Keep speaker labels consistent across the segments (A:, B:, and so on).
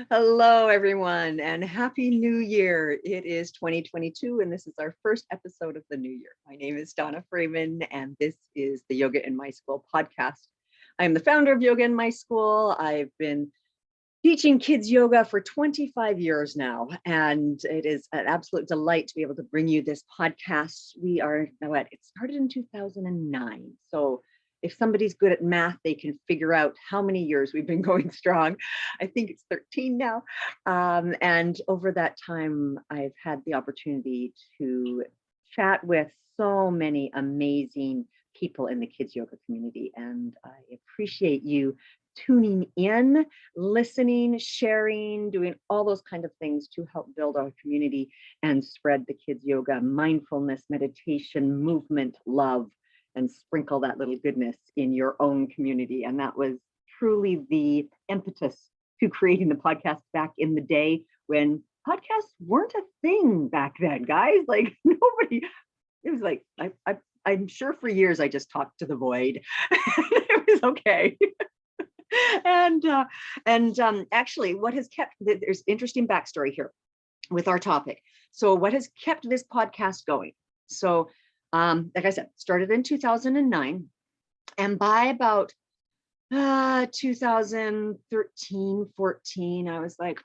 A: Hello, everyone, and Happy New Year. It is 2022, and this is our first episode of the new year. My name is Donna Freeman, and this is the Yoga in My School podcast. I am the founder of Yoga in My School. I've been teaching kids yoga for 25 years now, and it is an absolute delight to be able to bring you this podcast. We are, it started in 2009, so if somebody's good at math, they can figure out how many years we've been going strong. I think it's 13 now. And over that time, I've had the opportunity to chat with so many amazing people in the kids yoga community. And I appreciate you tuning in, listening, sharing, doing all those kind of things to help build our community and spread the kids yoga, mindfulness, meditation, movement, love, and sprinkle that little goodness in your own community. And that was truly the impetus to creating the podcast back in the day when podcasts weren't a thing back then, guys. Like nobody, it was like, I'm sure for years I just talked to the void. It was okay. and actually what has kept, there's interesting backstory here with our topic. So what has kept this podcast going? So like I said, started in 2009, and by about 2013, 14, I was like,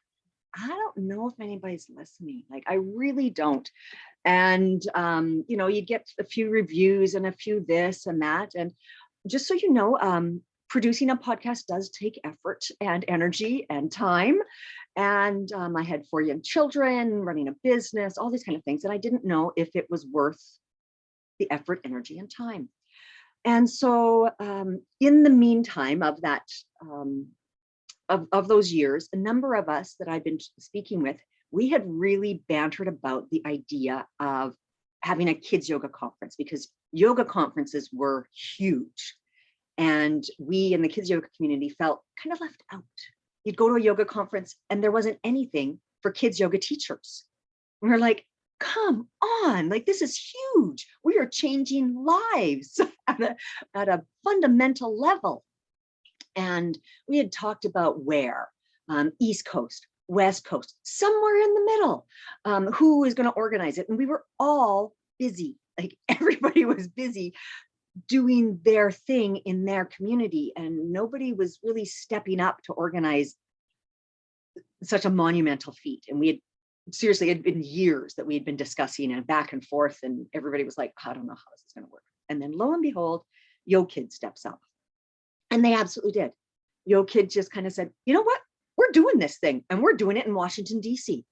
A: I don't know if anybody's listening. Like, I really don't. And, you get a few reviews and a few this and that. And just so you know, producing a podcast does take effort and energy and time. And I had 4 young children, running a business, all these kind of things. And I didn't know if it was worth the effort, energy, and time. And so in the meantime of that, of those years, a number of us that I've been speaking with, we had really bantered about the idea of having a kids yoga conference, because yoga conferences were huge. And we in the kids yoga community felt kind of left out. You'd go to a yoga conference and there wasn't anything for kids yoga teachers. And we're like, come on, like this is huge. We are changing lives at a fundamental level. And we had talked about where, East Coast, West Coast, somewhere in the middle, who is going to organize it. And we were all busy, like everybody was busy doing their thing in their community. And nobody was really stepping up to organize such a monumental feat. And we had, seriously, it had been years that we had been discussing and back and forth, and everybody was like, I don't know how this is going to work. And then lo and behold, YoKid steps up, and they absolutely did. YoKid just kind of said, you know what, we're doing this thing, and we're doing it in Washington, DC,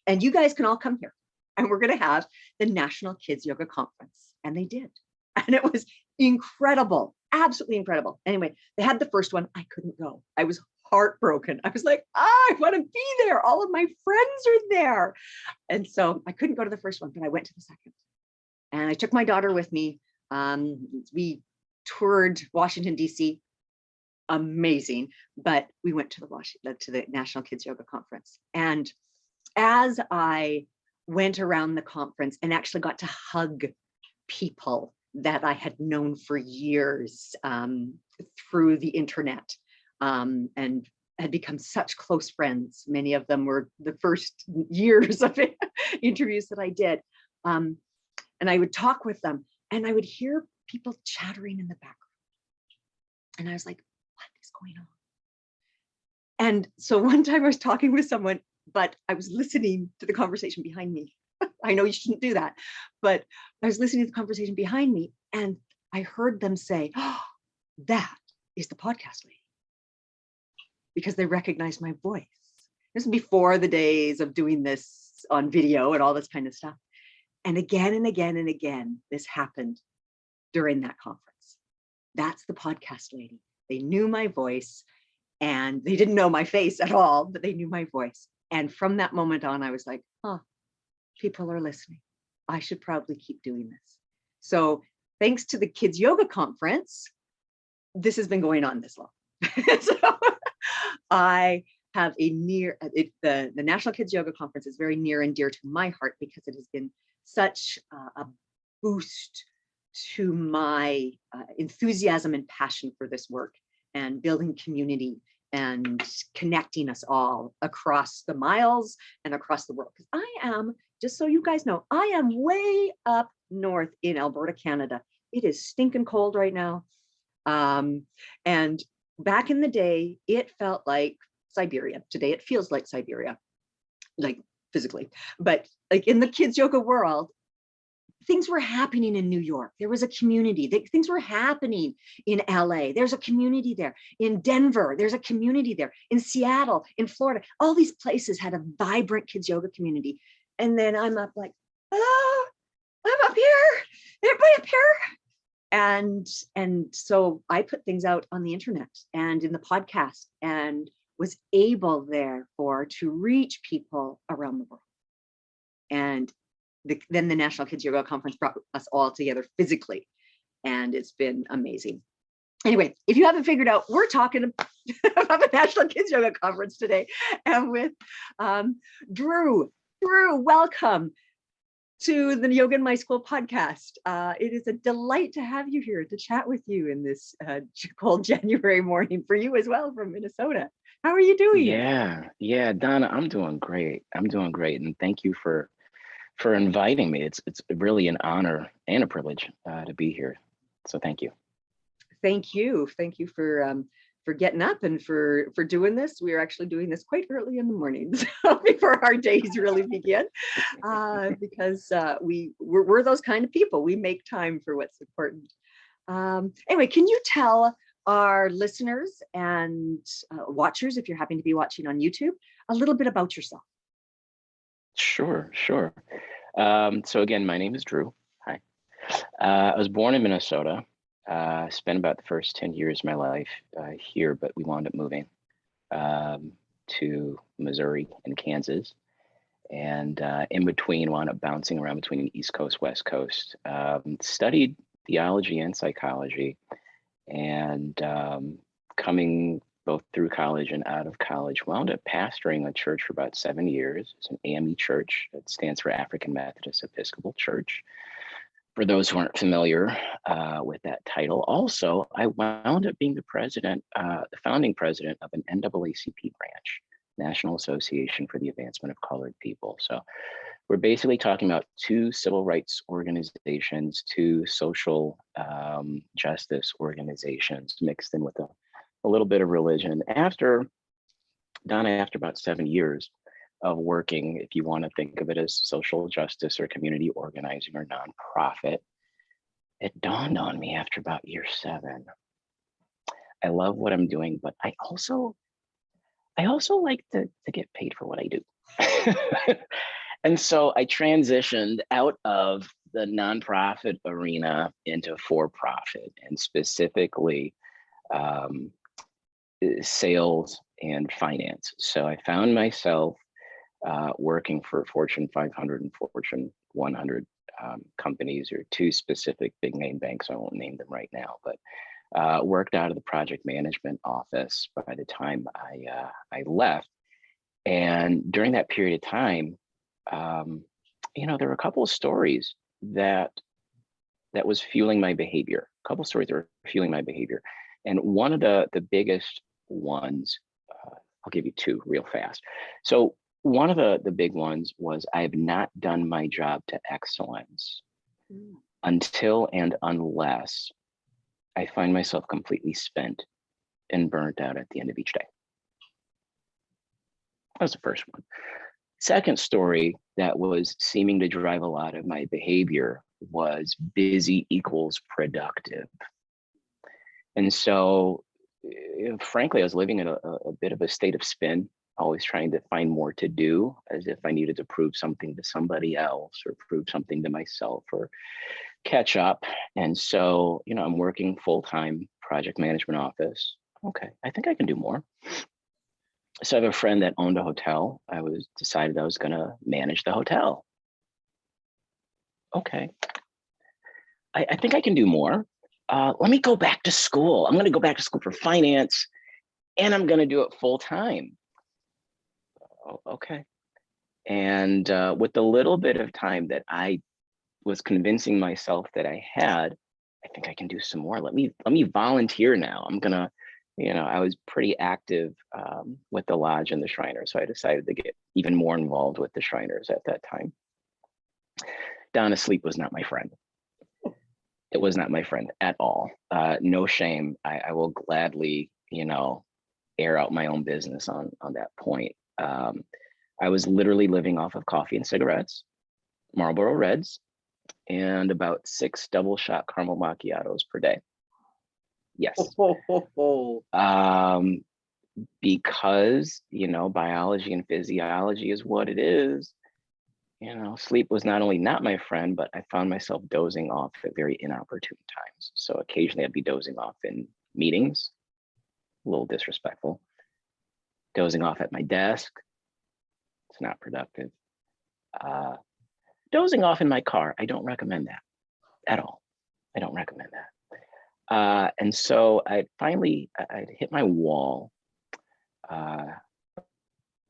A: and you guys can all come here, and we're going to have the National Kids Yoga Conference. And they did, and it was incredible, absolutely incredible. Anyway, they had the first one. I couldn't go. I was heartbroken. I was like, I want to be there. All of my friends are there. And so I couldn't go to the first one, but I went to the second. And I took my daughter with me. We toured Washington, DC. Amazing. But we went to the National Kids Yoga Conference. And as I went around the conference and actually got to hug people that I had known for years through the internet, and had become such close friends. Many of them were the first years of interviews that I did. And I would talk with them, and I would hear people chattering in the background. And I was like, what is going on? And so one time I was talking with someone, but I was listening to the conversation behind me. I know you shouldn't do that, but I was listening to the conversation behind me, and I heard them say, oh, that is the podcast lady, because they recognized my voice. This is before the days of doing this on video and all this kind of stuff. And again and again and again, this happened during that conference. That's the podcast lady. They knew my voice, and they didn't know my face at all, but they knew my voice. And from that moment on, I was like, oh, people are listening. I should probably keep doing this. So thanks to the Kids Yoga Conference, this has been going on this long. So I have the National Kids Yoga Conference is very near and dear to my heart, because it has been such a boost to my enthusiasm and passion for this work and building community and connecting us all across the miles and across the world. Because I am, just so you guys know, I am way up north in Alberta, Canada. It is stinking cold right now. And back in the day, it felt like Siberia. Today, it feels like Siberia, like physically. But like in the kids yoga world, things were happening in New York. There was a community. Things were happening in LA. There's a community there. In Denver, there's a community there. In Seattle, in Florida, all these places had a vibrant kids yoga community. And then I'm up like, oh, I'm up here. Everybody up here. And so I put things out on the internet and in the podcast and was able therefore to reach people around the world. And then the National Kids Yoga Conference brought us all together physically, and it's been amazing. Anyway, if you haven't figured out, we're talking about the National Kids Yoga Conference today, and with Drew. Drew, welcome to the Yoga in My School podcast. It is a delight to have you here to chat with you in this cold January morning, for you as well, from Minnesota. How are you doing?
B: Yeah, Donna, I'm doing great. And thank you for inviting me. It's really an honor and a privilege to be here. So thank you.
A: Thank you for getting up and for doing this. We are actually doing this quite early in the morning, so before our days really begin, because we're those kind of people. We make time for what's important. Anyway, can you tell our listeners and watchers, if you're happy to be watching on YouTube, a little bit about yourself?
B: Sure. So again, my name is Drew. Hi. I was born in Minnesota. Spent about the first 10 years of my life here, but we wound up moving to Missouri and Kansas. And in between, wound up bouncing around between the East Coast, West Coast. Studied theology and psychology, and coming both through college and out of college, wound up pastoring a church for about 7 years. It's an AME church. It stands for African Methodist Episcopal Church. For those who aren't familiar with that title, also, I wound up being the founding president of an NAACP branch, National Association for the Advancement of Colored People. So we're basically talking about two civil rights organizations, two social justice organizations mixed in with a little bit of religion. After about 7 years of working, if you want to think of it as social justice or community organizing or nonprofit, it dawned on me after about year 7. I love what I'm doing, but I also like to get paid for what I do. And so I transitioned out of the nonprofit arena into for-profit, and specifically sales and finance. So I found myself working for Fortune 500 and Fortune 100 companies, or two specific big name banks. I won't name them right now, but worked out of the project management office by the time I left. And during that period of time, there were a couple of stories that was fueling my behavior. And one of the biggest ones, I'll give you two real fast. So one of the big ones was, I have not done my job to excellence until and unless I find myself completely spent and burnt out at the end of each day. That was the first one. Second story that was seeming to drive a lot of my behavior was busy equals productive. And so, frankly, I was living in a bit of a state of spin, always trying to find more to do, as if I needed to prove something to somebody else or prove something to myself or catch up. And so, I'm working full-time project management office. Okay, I think I can do more. So I have a friend that owned a hotel. I decided I was going to manage the hotel. Okay, I think I can do more. Let me go back to school. I'm going to go back to school for finance, and I'm going to do it full time. Okay. And with the little bit of time that I was convincing myself that I had, I think I can do some more. Let me volunteer now. I'm going to I was pretty active with the lodge and the Shriners. So I decided to get even more involved with the Shriners at that time. Donna, sleep was not my friend. It was not my friend at all. No shame. I will gladly, air out my own business on that point. I was literally living off of coffee and cigarettes, Marlboro Reds, and about 6 double shot caramel macchiatos per day. Yes. Because, biology and physiology is what it is. Sleep was not only not my friend, but I found myself dozing off at very inopportune times. So occasionally I'd be dozing off in meetings, a little disrespectful, dozing off at my desk. It's not productive. Dozing off in my car, I don't recommend that at all. I don't recommend that. And so I'd hit my wall by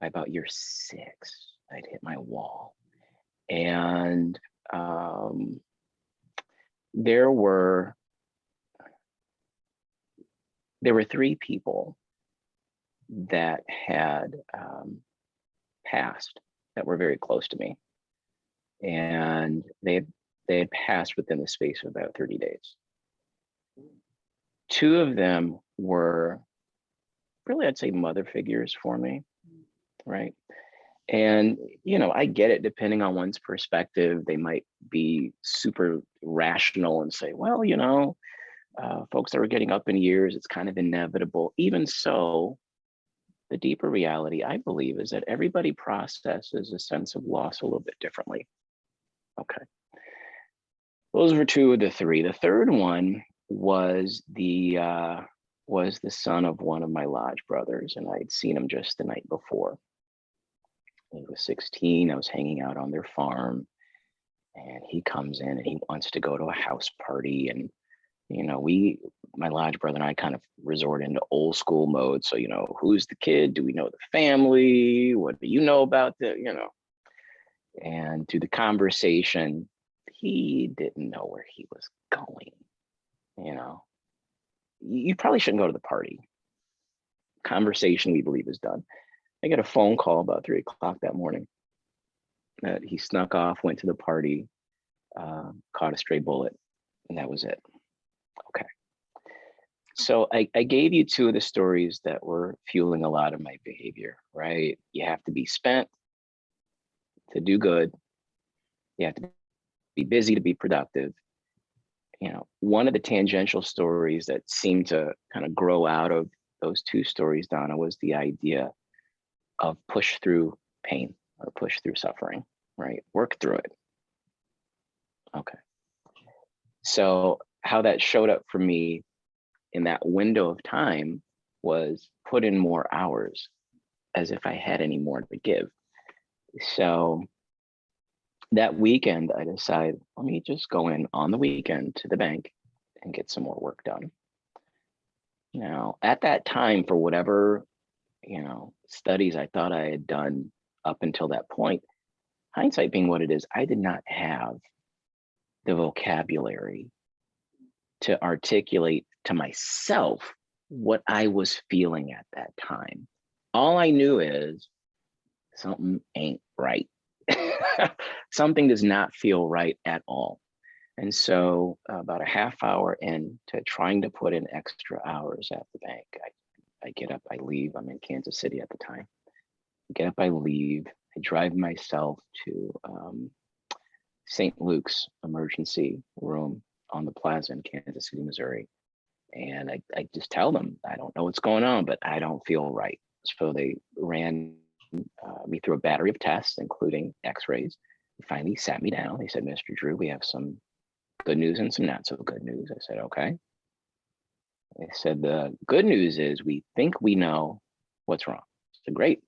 B: about year 6. I'd hit my wall. And there were 3 people that had passed that were very close to me, and they had passed within the space of about 30 days. 2 of them were really, I'd say, mother figures for me, right? And, I get it, depending on one's perspective, they might be super rational and say, well, folks that are getting up in years, it's kind of inevitable. Even so, the deeper reality, I believe, is that everybody processes a sense of loss a little bit differently. Okay. Those were 2 of the 3. The third one was the son of one of my lodge brothers, and I'd seen him just the night before. He was 16. I was hanging out on their farm, and he comes in and he wants to go to a house party. And, my lodge brother and I kind of resort into old school mode. So, who's the kid? Do we know the family? What do you know about And through the conversation, he didn't know where he was going. You probably shouldn't go to the party. Conversation, we believe, is done. I got a phone call about 3 o'clock that morning that he snuck off, went to the party, caught a stray bullet, and that was it. Okay. So I gave you 2 of the stories that were fueling a lot of my behavior, right? You have to be spent to do good. You have to be busy to be productive. One of the tangential stories that seemed to kind of grow out of those 2 stories, Donna, was the idea of push through pain or push through suffering, right? Work through it. Okay. So how that showed up for me in that window of time was put in more hours, as if I had any more to give. So that weekend, I decided, let me just go in on the weekend to the bank and get some more work done. Now, at that time, for whatever studies I thought I had done up until that point, hindsight being what it is, I did not have the vocabulary to articulate to myself what I was feeling at that time. All I knew is something ain't right. Something does not feel right at all. And so about a half hour into trying to put in extra hours at the bank, I get up, I leave. I'm in Kansas City at the time. I get up, I leave. I drive myself to St. Luke's emergency room on the plaza in Kansas City, Missouri. And I just tell them, I don't know what's going on, but I don't feel right. So they ran me through a battery of tests, including x-rays. They finally sat me down. They said, Mr. Drew, we have some good news and some not so good news. I said, okay. They said, the good news is we think we know what's wrong. I said, great.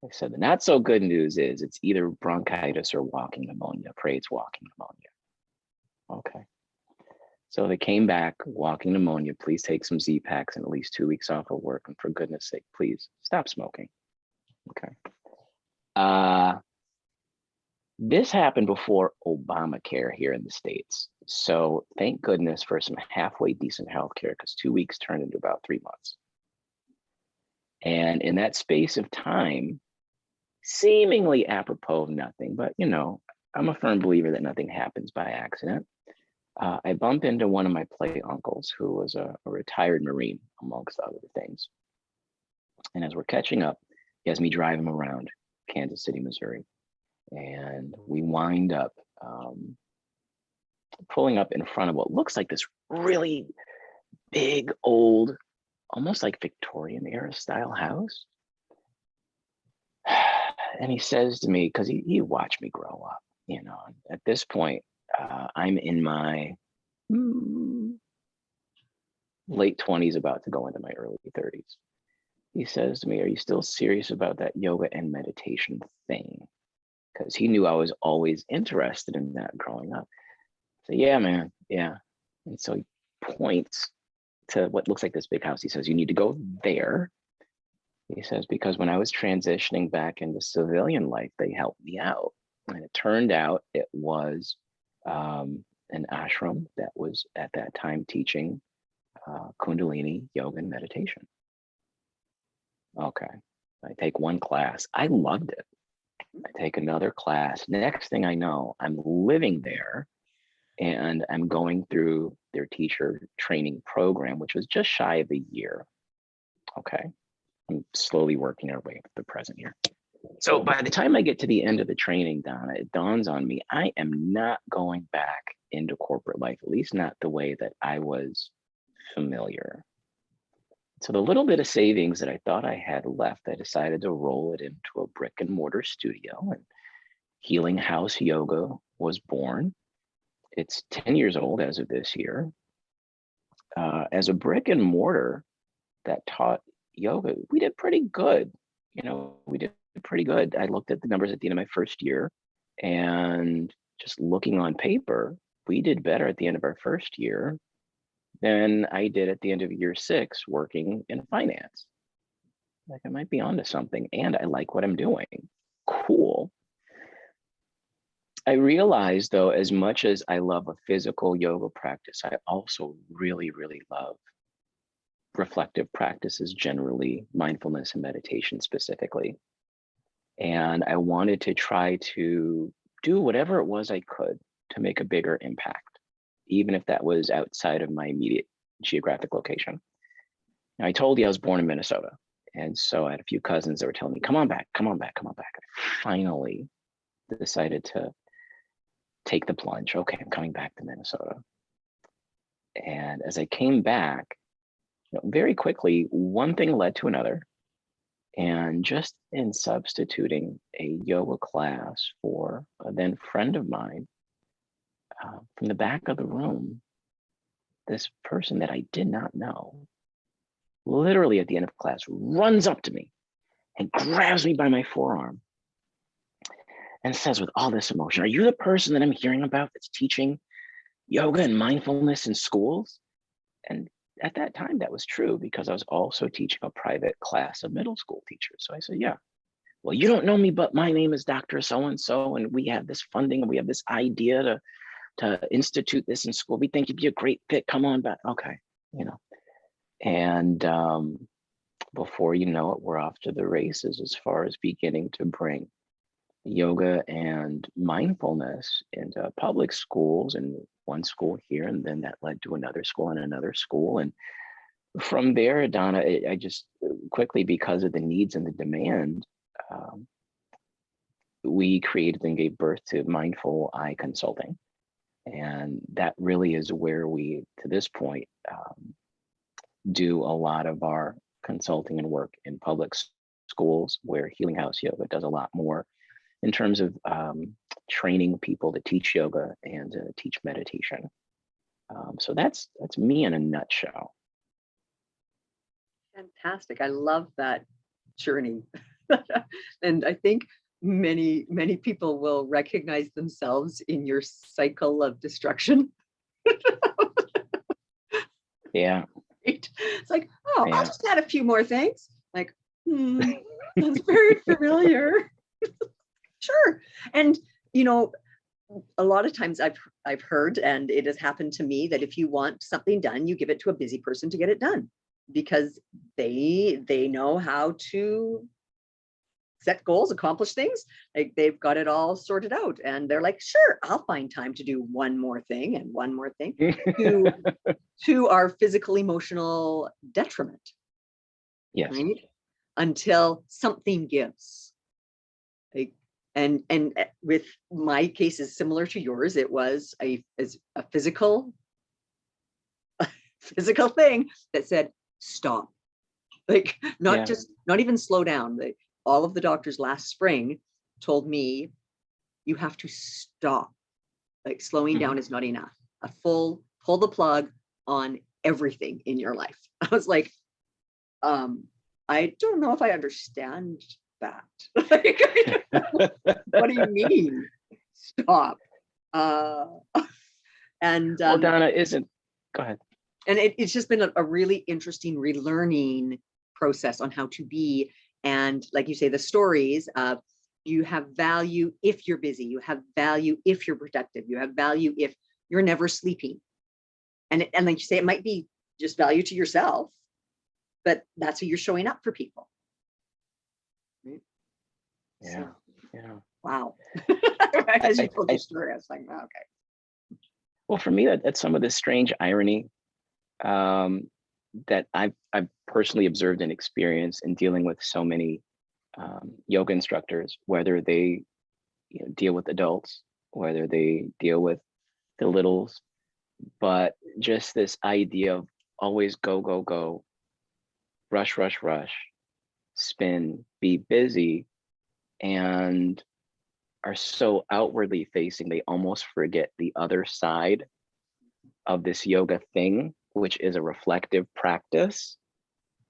B: They said, the not so good news is it's either bronchitis or walking pneumonia. Pray it's walking pneumonia. Okay. So they came back, walking pneumonia, please take some Z-Packs and at least 2 weeks off of work. And for goodness sake, please stop smoking. Okay. This happened before Obamacare here in the States. So thank goodness for some halfway decent healthcare, because 2 weeks turned into about 3 months. And in that space of time, seemingly apropos of nothing, but I'm a firm believer that nothing happens by accident. I bump into one of my play uncles who was a retired Marine, amongst other things. And as we're catching up, he has me drive him around Kansas City, Missouri. And we wind up pulling up in front of what looks like this really big, old, almost like Victorian era style house. And he says to me, because he watched me grow up, at this point, I'm in my late 20s, about to go into my early 30s. He says to me, "Are you still serious about that yoga and meditation thing?" Because he knew I was always interested in that growing up. So yeah, man, yeah. And so he points to what looks like this big house. He says, "You need to go there." He says, because when I was transitioning back into civilian life, they helped me out. And it turned out it was an ashram that was at that time teaching Kundalini yoga and meditation. Okay, I take one class. I loved it. I take another class. Next thing I know, I'm living there and I'm going through their teacher training program, which was just shy of a year. Okay. I'm slowly working our way up to the present year. So by the time I get to the end of the training, Donna, it dawns on me, I am not going back into corporate life, at least not the way that I was familiar. So the little bit of savings that I thought I had left, I decided to roll it into a brick and mortar studio, and Healing House Yoga was born. It's 10 years old as of this year. As a brick and mortar that taught yoga, we did pretty good. We did pretty good. I looked at the numbers at the end of my first year, and just looking on paper, we did better at the end of our first year than I did at the end of year 6 working in finance. Like, I might be onto something, and I like what I'm doing. Cool. I realized, though, as much as I love a physical yoga practice, I also really, really love reflective practices generally, mindfulness and meditation specifically. And I wanted to try to do whatever it was I could to make a bigger impact, even if that was outside of my immediate geographic location. Now, I told you I was born in Minnesota. And so I had a few cousins that were telling me, come on back, come on back, come on back. I finally decided to take the plunge. Okay, I'm coming back to Minnesota. And as I came back, very quickly, one thing led to another. And just in substituting a yoga class for a then friend of mine, from the back of the room, this person that I did not know, literally at the end of class, runs up to me and grabs me by my forearm and says with all this emotion, "Are you the person that I'm hearing about that's teaching yoga and mindfulness in schools?" And at that time, that was true, because I was also teaching a private class of middle school teachers. So I said, "Yeah." "Well, you don't know me, but my name is Dr. So-and-so, and we have this funding, and we have this idea to institute this in school. We think you'd be a great fit. Come on back." Okay, And before you know it, we're off to the races as far as beginning to bring yoga and mindfulness into public schools, and one school here, and then that led to another school and another school. And from there, Donna, I just quickly, because of the needs and the demand, we created and gave birth to Mindful Eye Consulting. And that really is where we, to this point, do a lot of our consulting and work in public schools, where Healing House Yoga does a lot more in terms of training people to teach yoga and teach meditation. So that's me in a nutshell.
C: Fantastic. I love that journey. And I think many people will recognize themselves in your cycle of destruction.
B: Yeah.
C: It's like, oh,
B: Yeah.
C: I'll just add a few more things. Like, that's very familiar. Sure. And a lot of times I've heard, and it has happened to me, that if you want something done, you give it to a busy person to get it done, because they know how to set goals, accomplish things. Like they've got it all sorted out, and they're like, sure, I'll find time to do one more thing and one more thing to our physical, emotional detriment.
B: Yes.
C: Right? Until something gives. Like, and with my case is similar to yours. It was a physical thing that said, stop. Like not even slow down. All of the doctors last spring told me, you have to stop. Like slowing down is not enough. A full pull the plug on everything in your life. I was like, I don't know if I understand that. What do you mean? Stop. And
B: well, Donna, go ahead.
C: And it's just been a really interesting relearning process on how to be. And like you say, the stories of you have value if you're busy, you have value if you're productive, you have value if you're never sleeping. And like you say, it might be just value to yourself, but that's how you're showing up for people. Right?
B: Yeah.
C: So,
B: Yeah.
C: wow. As you told your story, I was like, oh, okay.
B: Well, for me, that's some of the strange irony that I've personally observed and experienced in dealing with so many yoga instructors, whether they deal with adults, whether they deal with the littles, but just this idea of always go, go, go, rush, rush, rush, spin, be busy, and are so outwardly facing, they almost forget the other side of this yoga thing, which is a reflective practice,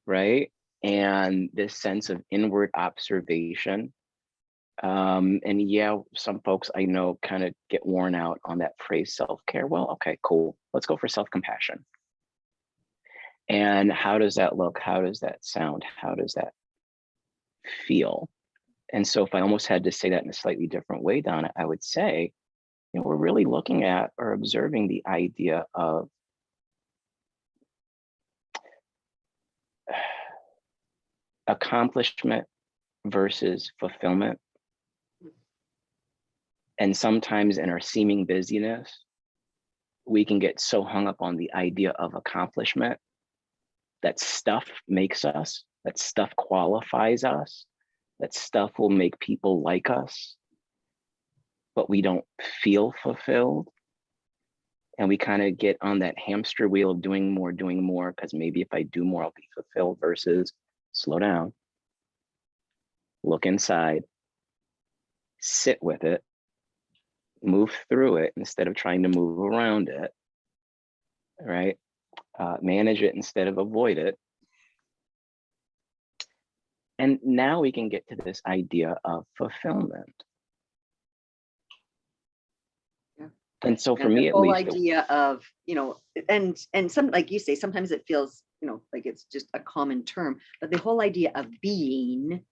B: right? And this sense of inward observation. And yeah, some folks I know kind of get worn out on that phrase self-care. Well, okay, cool. Let's go for self-compassion. And how does that look? How does that sound? How does that feel? And so if I almost had to say that in a slightly different way, Donna, I would say, we're really looking at or observing the idea of accomplishment versus fulfillment. And sometimes in our seeming busyness, we can get so hung up on the idea of accomplishment that stuff makes us, that stuff qualifies us, that stuff will make people like us, but we don't feel fulfilled. And we kind of get on that hamster wheel of doing more, because maybe if I do more, I'll be fulfilled, versus slow down, look inside, sit with it, move through it instead of trying to move around it, right? Manage it instead of avoid it. And now we can get to this idea of fulfillment.
C: Yeah.
B: And so for
C: and
B: me,
C: the
B: at
C: whole
B: least,
C: idea of, and some, like you say, sometimes it feels, like it's just a common term, but the whole idea of being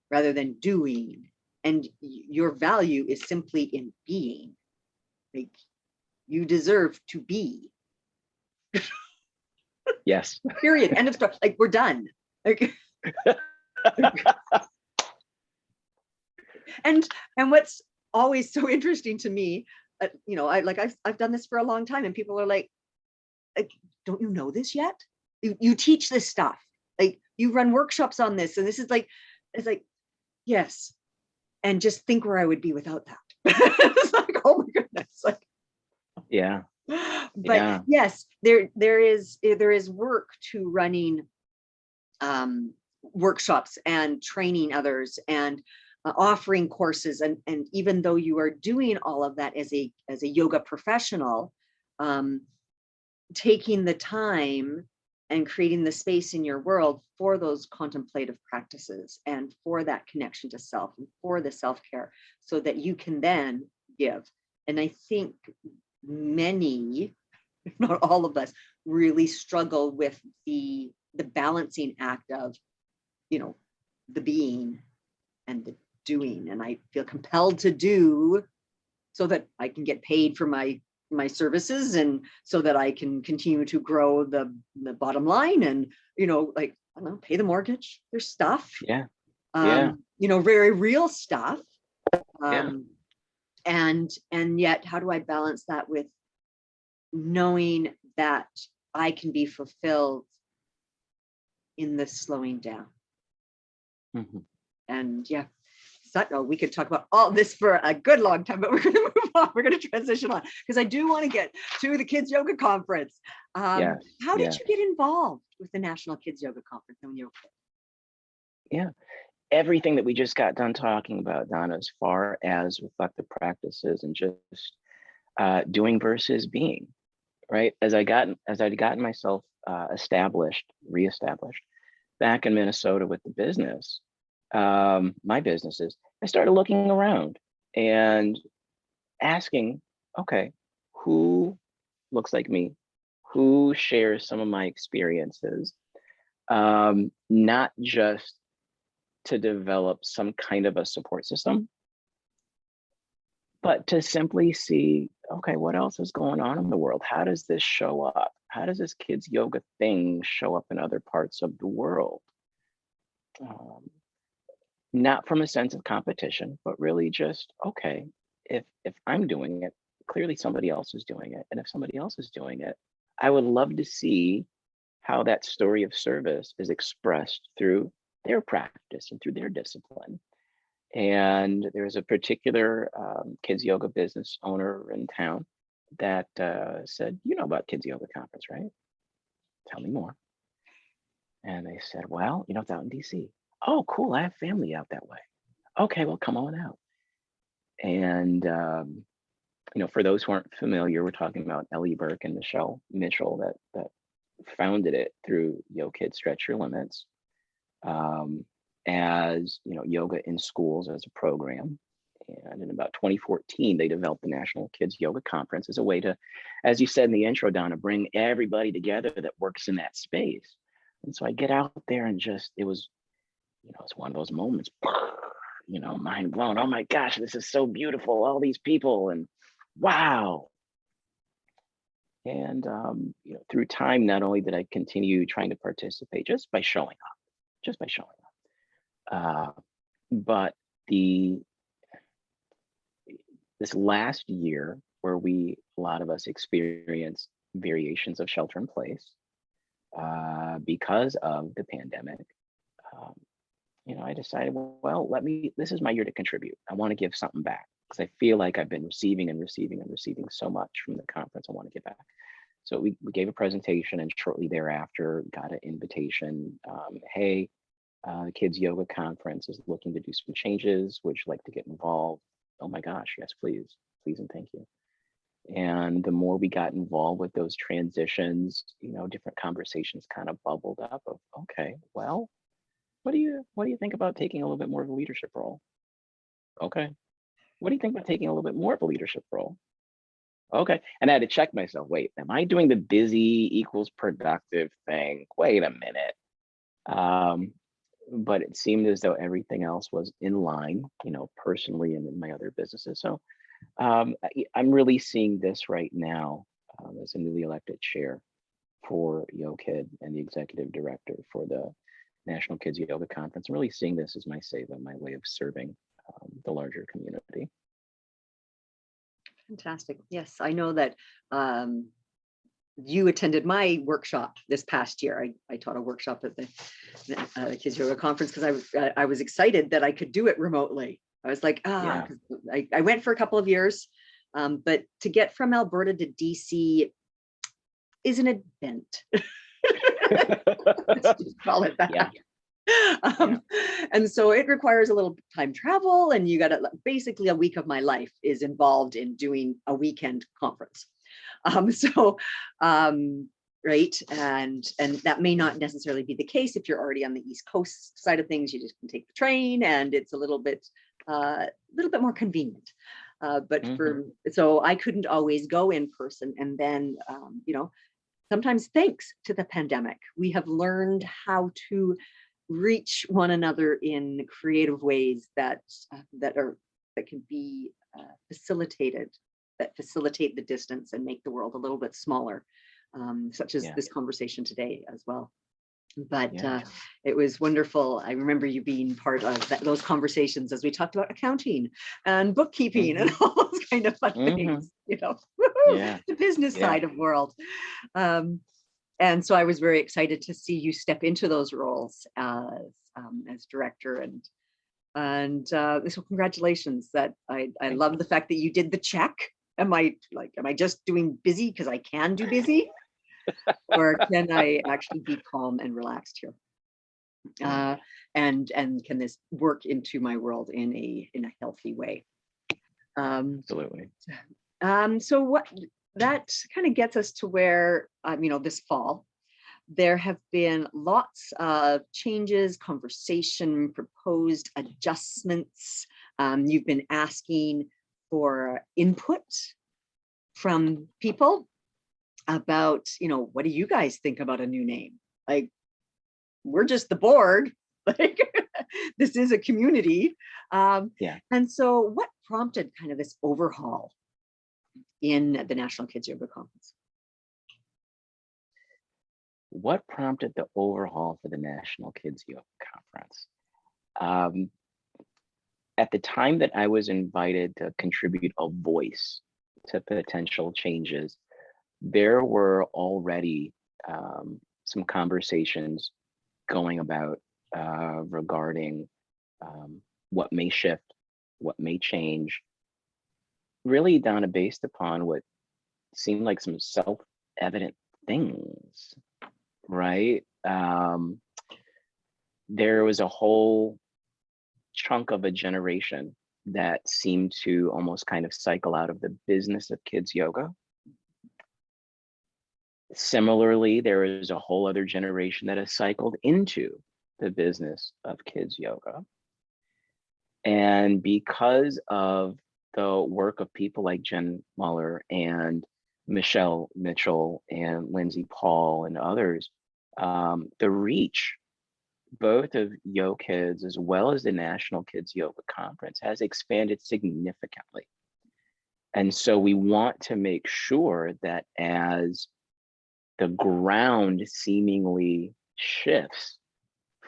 C: rather than doing, and your value is simply in being. Like you deserve to be.
B: yes.
C: Period. End of story. Like we're done. Like, and what's always so interesting to me, I've done this for a long time, and people are like, don't you know this yet? You teach this stuff. Like you run workshops on this, and this is like, it's like, yes. And just think where I would be without that. It's like, oh my goodness. Like,
B: yeah.
C: But
B: yeah.
C: yes, there is work to running workshops and training others and offering courses, and even though you are doing all of that as a yoga professional, taking the time and creating the space in your world for those contemplative practices and for that connection to self and for the self-care, so that you can then give. And I think many, if not all of us, really struggle with the balancing act of, the being and the doing. And I feel compelled to do so that I can get paid for my services, and so that I can continue to grow the bottom line, and, like, I don't know, pay the mortgage. There's stuff,
B: Yeah. Yeah.
C: very real stuff.
B: Yeah.
C: And yet, how do I balance that with knowing that I can be fulfilled in the slowing down?
B: Mhm.
C: And yeah, we could talk about all this for a good long time, but we're going to move on. We're going to transition on, because I do want to get to the Kids Yoga Conference.
B: Yes,
C: How did
B: yes.
C: you get involved with the National Kids Yoga Conference when you were a kid?
B: Yeah. Everything that we just got done talking about, Donna, as far as reflective practices and just doing versus being, right? As I'd gotten myself reestablished back in Minnesota with the business, my businesses, I started looking around and asking, okay, who looks like me? Who shares some of my experiences? Not just to develop some kind of a support system, but to simply see, okay, what else is going on in the world? How does this show up? How does this kids yoga thing show up in other parts of the world? Not from a sense of competition, but really just, okay, if I'm doing it, clearly somebody else is doing it. And if somebody else is doing it, I would love to see how that story of service is expressed through their practice and through their discipline. And there's a particular kids yoga business owner in town that said, you know about Kids Yoga Conference, right? Tell me more. And they said, well, it's out in DC. Oh, cool. I have family out that way. Okay, well, come on out. And, for those who aren't familiar, we're talking about Ellie Burke and Michelle Mitchell that founded it through YoKid Stretch Your Limits, as yoga in schools as a program. And in about 2014, they developed the National Kids Yoga Conference as a way to, as you said in the intro, Donna, bring everybody together that works in that space. And so I get out there and just, it was it's one of those moments, mind blown. Oh my gosh, this is so beautiful. All these people, and wow. And through time, not only did I continue trying to participate just by showing up, but this last year, where a lot of us experienced variations of shelter in place because of the pandemic. I decided, well, this is my year to contribute. I want to give something back, because I feel like I've been receiving so much from the conference. I want to give back. So we gave a presentation, and shortly thereafter got an invitation. Hey, the Kids Yoga Conference is looking to do some changes. Would you like to get involved? Oh my gosh, yes, please and thank you. And the more we got involved with those transitions, different conversations kind of bubbled up of, okay, well, what do you think about taking a little bit more of a leadership role? Okay. What do you think about taking a little bit more of a leadership role? Okay. And I had to check myself. Wait, am I doing the busy equals productive thing? Wait a minute. But it seemed as though everything else was in line, personally and in my other businesses. So I'm really seeing this right now as a newly elected chair for YoKid and the executive director for the National Kids Yoga Conference. I'm really seeing this as my way of serving the larger community.
C: Fantastic. Yes, I know that you attended my workshop this past year. I taught a workshop at the Kids Yoga Conference because I was excited that I could do it remotely. I was like,
B: Yeah.
C: I went for a couple of years, but to get from Alberta to DC is an event. Let's just call it that.
B: Yeah.
C: And so it requires a little time travel, and you got to basically a week of my life is involved in doing a weekend conference. Right. And that may not necessarily be the case if you're already on the East Coast side of things. You just can take the train, and it's a little bit more convenient. But so I couldn't always go in person. And then, sometimes thanks to the pandemic, we have learned how to reach one another in creative ways that can be facilitated, that facilitate the distance and make the world a little bit smaller, such as
B: Yeah.
C: this conversation today as well. But
B: Yeah.
C: it was wonderful. I remember you being part of those conversations as we talked about accounting and bookkeeping and all those kind of fun things, you know,
B: Yeah.
C: the business side of world. And so I was very excited to see you step into those roles as director, and so congratulations. That I love the fact that you did the check. Am I just doing busy because I can do busy? Or can I actually be calm and relaxed here? And can this work into my world in a healthy way?
B: Absolutely.
C: So what that kind of gets us to where this fall, there have been lots of changes, conversation, proposed adjustments. You've been asking for input from people about, what do you guys think about a new name? Like, we're just the board, like this is a community. And so what prompted kind of this overhaul in the National Kids Yoga Conference?
B: What prompted the overhaul for the National Kids Yoga Conference? At the time that I was invited to contribute a voice to potential changes, there were already some conversations going about regarding what may shift, what may change, really, Donna, based upon what seemed like some self-evident things, right? There was a whole chunk of a generation that seemed to almost kind of cycle out of the business of kids yoga. Similarly, there is a whole other generation that has cycled into the business of kids yoga. And because of the work of people like Jen Muller and Michelle Mitchell and Lindsay Paul and others, the reach both of YoKids as well as the National Kids Yoga Conference has expanded significantly. And so we want to make sure that as the ground seemingly shifts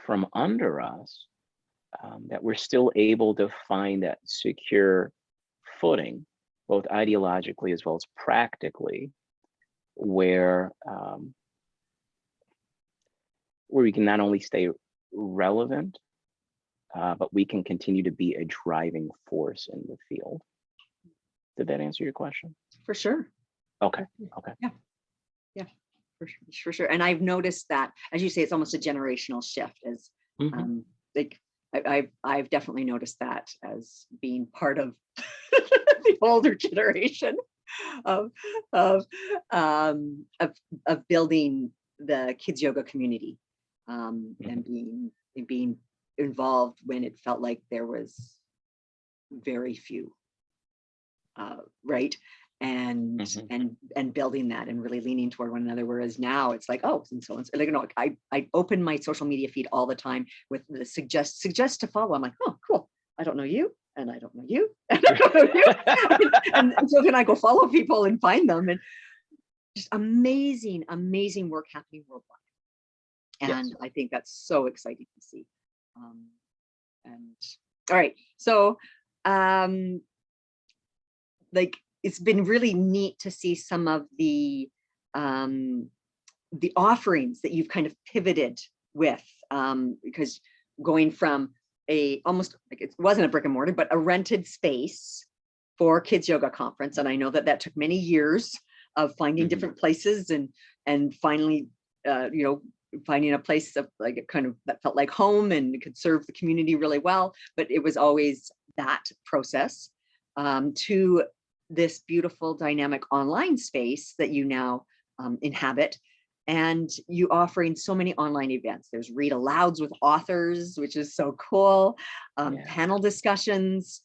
B: from under us, that we're still able to find that secure footing, both ideologically as well as practically, where we can not only stay relevant, but we can continue to be a driving force in the field. Did that answer your question?
C: For sure.
B: Okay.
C: Yeah, for sure. And I've noticed that, as you say, it's almost a generational shift. As like I've definitely noticed that as being part of the older generation of building the kids yoga community, and being involved when it felt like there was very few, right? And building that and really leaning toward one another. Whereas now it's like, oh, and so on. Like, I open my social media feed all the time with the suggest to follow. I'm like, oh, cool. I don't know you, and I don't know you, and I don't know you. and so then I go follow people and find them, and just amazing work happening worldwide. And I think that's so exciting to see. And all right, so like, it's been really neat to see some of the offerings that you've kind of pivoted with, because going from almost like, it wasn't a brick and mortar, but a rented space for Kids Yoga Conference. And I know that took many years of finding different places and finally, finding a place of like kind of that felt like home and could serve the community really well. But it was always that process, to this beautiful dynamic online space that you now inhabit, and you offering so many online events. There's read alouds with authors, which is so cool, panel discussions,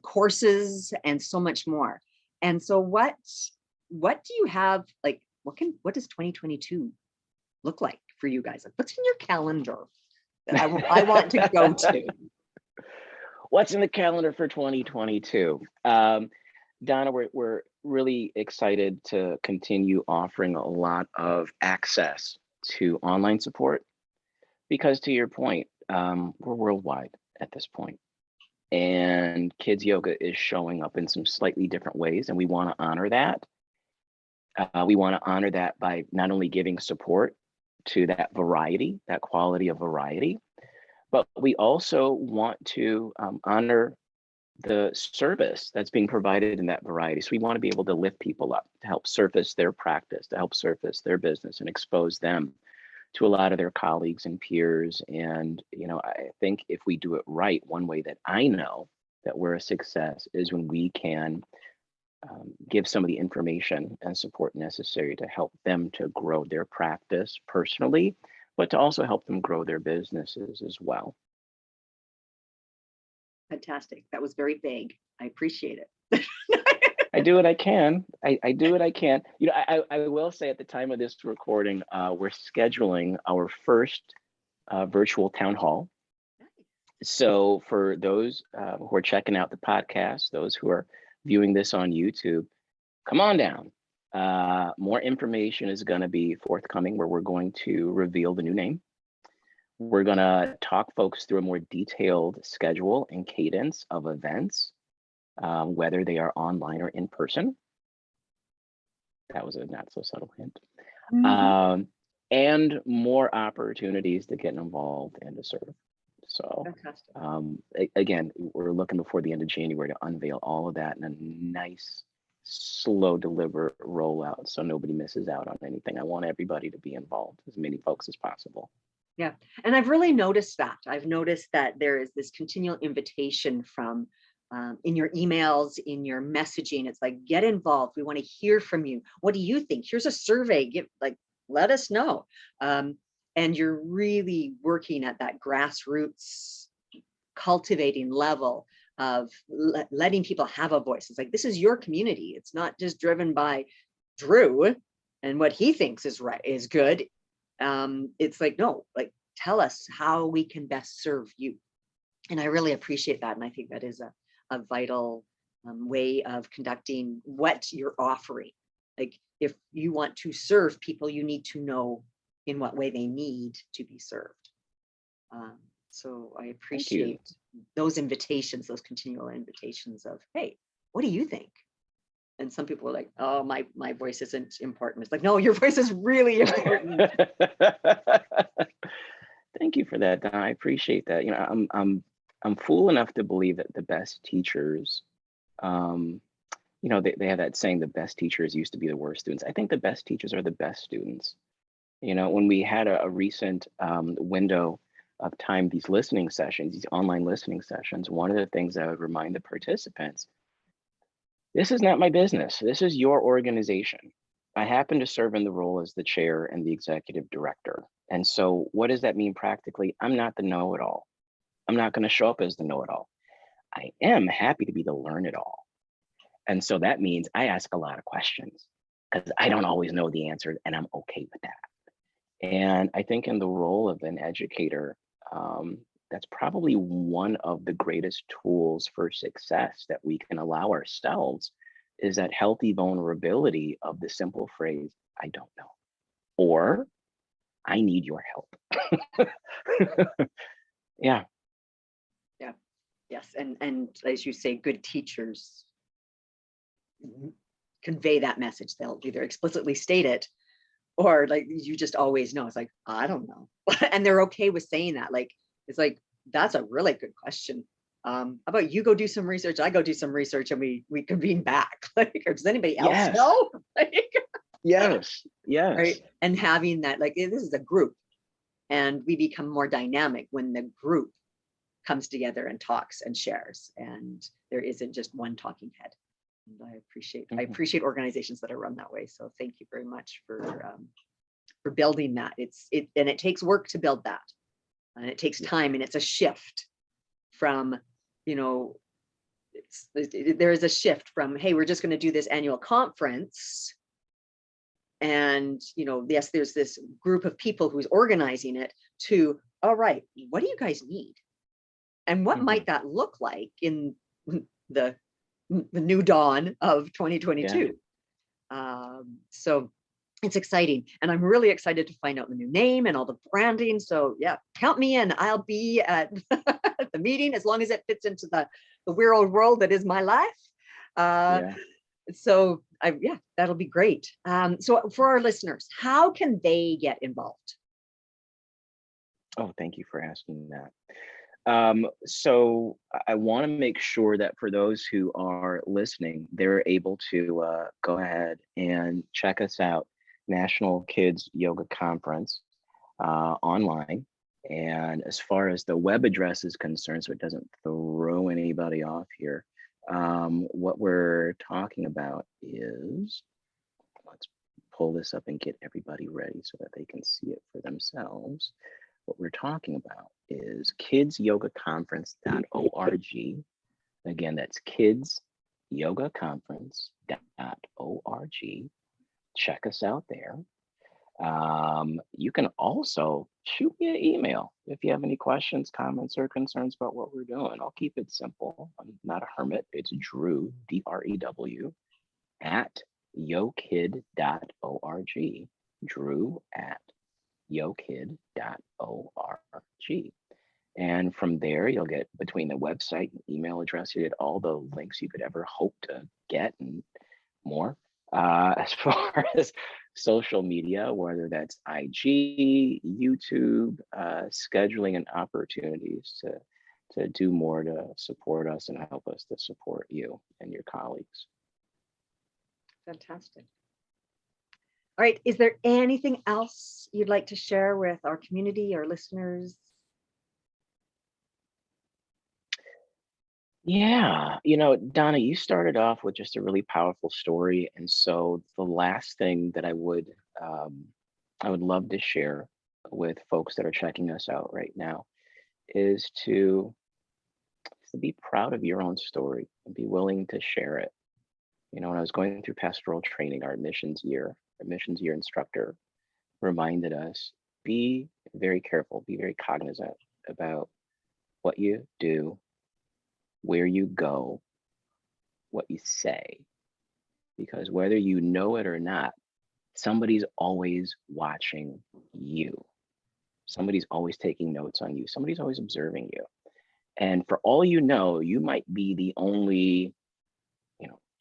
C: courses, and so much more. And so what do you have, like, what does 2022 look like for you guys? Like, what's in your calendar that I want to go to?
B: what's in the calendar for 2022? Donna, we're really excited to continue offering a lot of access to online support because, to your point, we're worldwide at this point, and kids yoga is showing up in some slightly different ways, and we want to honor that. We want to honor that by not only giving support to that variety, that quality of variety, but we also want to honor the service that's being provided in that variety. So we want to be able to lift people up, to help surface their practice, to help surface their business and expose them to a lot of their colleagues and peers. And, I think if we do it right, one way that I know that we're a success is when we can give some of the information and support necessary to help them to grow their practice personally, but to also help them grow their businesses as well.
C: Fantastic. That was very vague. I appreciate it.
B: I do what I can. I do what I can. I will say at the time of this recording, we're scheduling our first virtual town hall. So for those who are checking out the podcast, those who are viewing this on YouTube, come on down. More information is going to be forthcoming where we're going to reveal the new name. We're going to talk folks through a more detailed schedule and cadence of events, whether they are online or in person. That was a not so subtle hint. And more opportunities to get involved and to serve. So again, we're looking before the end of January to unveil all of that in a nice, slow, deliberate rollout so nobody misses out on anything. I want everybody to be involved, as many folks as possible.
C: Yeah. And I've really noticed that. I've noticed that there is this continual invitation from in your emails, in your messaging. It's like, get involved. We want to hear from you. What do you think? Here's a survey. Let us know. And you're really working at that grassroots cultivating level of letting people have a voice. It's like, this is your community. It's not just driven by Drew and what he thinks is right, is good. It's like, no, tell us how we can best serve you. And I really appreciate that. And I think that is a vital way of conducting what you're offering. Like, if you want to serve people, you need to know in what way they need to be served. So I appreciate those invitations, those continual invitations of, hey, what do you think? And some people are like, oh, my voice isn't important. It's like, no, your voice is really important.
B: Thank you for that, Don. I appreciate that. I'm fool enough to believe that the best teachers, they have that saying, the best teachers used to be the worst students. I think the best teachers are the best students. When we had a recent window of time, these listening sessions, these online listening sessions, one of the things I would remind the participants, this is not my business. This is your organization. I happen to serve in the role as the chair and the executive director. And so what does that mean practically? I'm not the know-it-all. I'm not going to show up as the know-it-all. I am happy to be the learn-it-all. And so that means I ask a lot of questions because I don't always know the answer, and I'm okay with that. And I think in the role of an educator, that's probably one of the greatest tools for success that we can allow ourselves, is that healthy vulnerability of the simple phrase, I don't know, or I need your help. Yeah.
C: Yeah. Yes. And as you say, good teachers convey that message. They'll either explicitly state it, or you just always know. It's like, I don't know. And they're okay with saying that. It's like, that's a really good question. How about you go do some research, I go do some research, and we convene back. Or does anybody else know?
B: Yes.
C: Right. And having that, this is a group, and we become more dynamic when the group comes together and talks and shares, and there isn't just one talking head. And I appreciate organizations that are run that way. So thank you very much for building that. And it takes work to build that, and it takes time, and it's a shift from, there is a shift from, hey, we're just going to do this annual conference, and yes, there's this group of people who's organizing it, to, all right, what do you guys need? And what might that look like in the new dawn of 2022? So it's exciting, and I'm really excited to find out the new name and all the branding. So yeah, count me in. I'll be at the meeting as long as it fits into the weird world that is my life. So yeah, that'll be great. So for our listeners, how can they get involved?
B: Oh, thank you for asking that. So I want to make sure that for those who are listening, they're able to go ahead and check us out, National Kids Yoga Conference online. And as far as the web address is concerned, so it doesn't throw anybody off here, what we're talking about is, let's pull this up and get everybody ready so that they can see it for themselves. What we're talking about is kidsyogaconference.org. Again, that's kidsyogaconference.org. Check us out there. You can also shoot me an email if you have any questions, comments, or concerns about what we're doing. I'll keep it simple. I'm not a hermit. It's Drew, DREW, at YoKid.org. Drew at YoKid.org. And from there, you'll get, between the website and email address, you get all the links you could ever hope to get and more. As far as social media, whether that's IG, YouTube, scheduling and opportunities to do more to support us and help us to support you and your colleagues.
C: Fantastic. All right, is there anything else you'd like to share with our community, our listeners?
B: Yeah, Donna, you started off with just a really powerful story. And so the last thing that I would love to share with folks that are checking us out right now is to be proud of your own story and be willing to share it. When I was going through pastoral training, our missions year instructor reminded us, be very careful, be very cognizant about what you do, where you go, what you say, because whether you know it or not, somebody's always watching you. Somebody's always taking notes on you. Somebody's always observing you. And for all you know, you might be the only,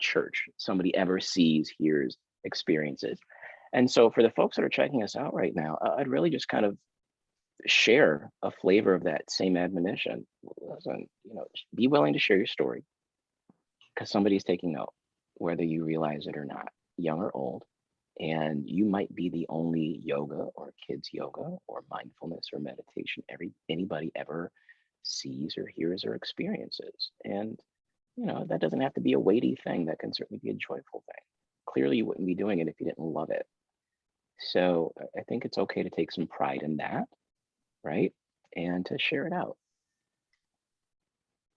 B: church somebody ever sees, hears, experiences. And so for the folks that are checking us out right now, I'd really just kind of share a flavor of that same admonition. Listen, be willing to share your story because somebody's taking note, whether you realize it or not, young or old. And you might be the only yoga or kids yoga or mindfulness or meditation anybody ever sees or hears or experiences. And that doesn't have to be a weighty thing. That can certainly be a joyful thing. Clearly, you wouldn't be doing it if you didn't love it. So I think it's okay to take some pride in that, right? And to share it out.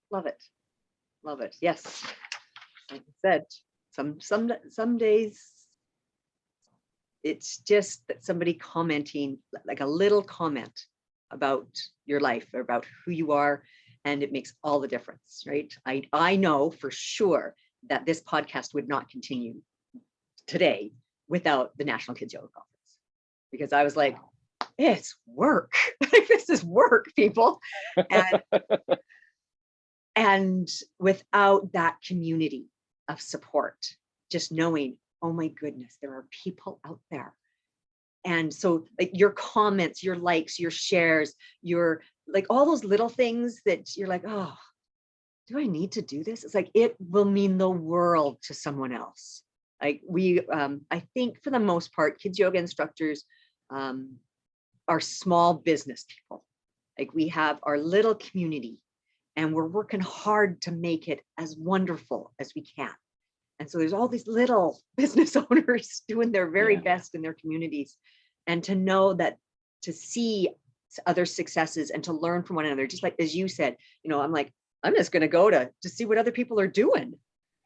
C: Love it. Love it. Yes. Like I said, some days it's just that somebody commenting, like a little comment about your life or about who you are, and it makes all the difference, right? I know for sure that this podcast would not continue today without the National Kids Yoga Conference, because I was like, it's work. This is work, people. And without that community of support, just knowing, oh my goodness, there are people out there. And so like your comments, your likes, your shares, your like all those little things that you're like, oh, do I need to do this? It's like, it will mean the world to someone else. Like I think for the most part, kids yoga instructors are small business people. Like we have our little community and we're working hard to make it as wonderful as we can. And so there's all these little business owners doing their very best in their communities, and to know that, to see other successes and to learn from one another, just like as you said, I'm just going to go to see what other people are doing.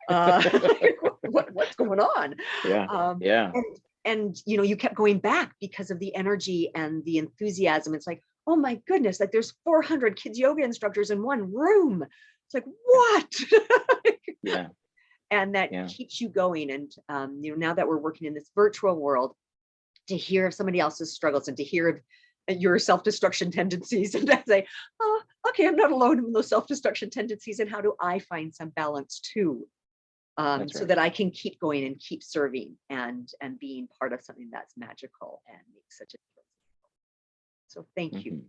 C: What's going on? And you kept going back because of the energy and the enthusiasm. It's like,
A: oh my goodness, like there's 400 kids yoga instructors in one room. It's like, what?
B: Yeah.
A: And that
B: Yeah.
A: keeps you going. And you know, now that we're working in this virtual world, to hear of somebody else's struggles and to hear of your self-destruction tendencies, and I say, oh, okay, I'm not alone in those self-destruction tendencies. And how do I find some balance too?
B: That's
A: So
B: right.
A: that I can keep going and keep serving and being part of something that's magical and makes such a difference. So thank you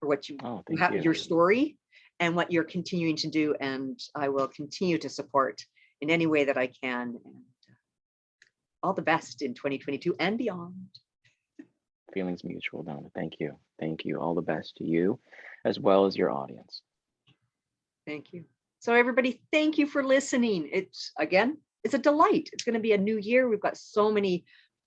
A: for what you
B: Oh, thank
A: have,
B: you.
A: your story and what you're continuing to do. And I will continue to support in any way that I can. And all the best in 2022 and beyond.
B: Feelings mutual, Donna. Thank you. Thank you. All the best to you as well as your audience.
A: Thank you. So everybody, thank you for listening. It's a delight. It's going to be a new year. We've got so many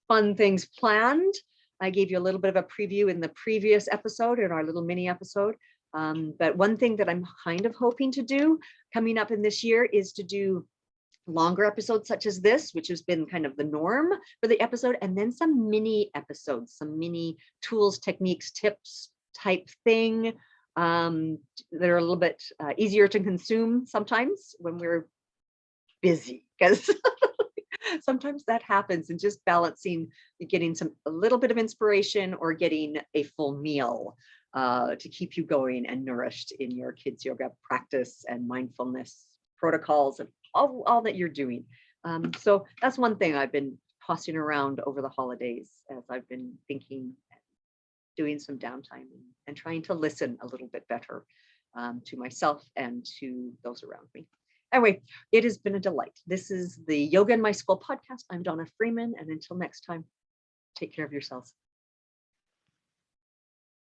A: fun things planned. I gave you a little bit of a preview in the previous episode, in our little mini episode. But one thing that I'm kind of hoping to do coming up in this year is to do longer episodes such as this, which has been kind of the norm for the episode, and then some mini episodes, some mini tools, techniques, tips type thing that are a little bit easier to consume sometimes when we're busy, because sometimes that happens, and just balancing, getting a little bit of inspiration or getting a full meal to keep you going and nourished in your kids yoga practice and mindfulness protocols and all that you're doing. So that's one thing I've been tossing around over the holidays as I've been thinking, doing some downtime and trying to listen a little bit better to myself and to those around me. Anyway, it has been a delight. This is the Yoga in My School podcast. I'm Donna Freeman, and until next time, take care of yourselves.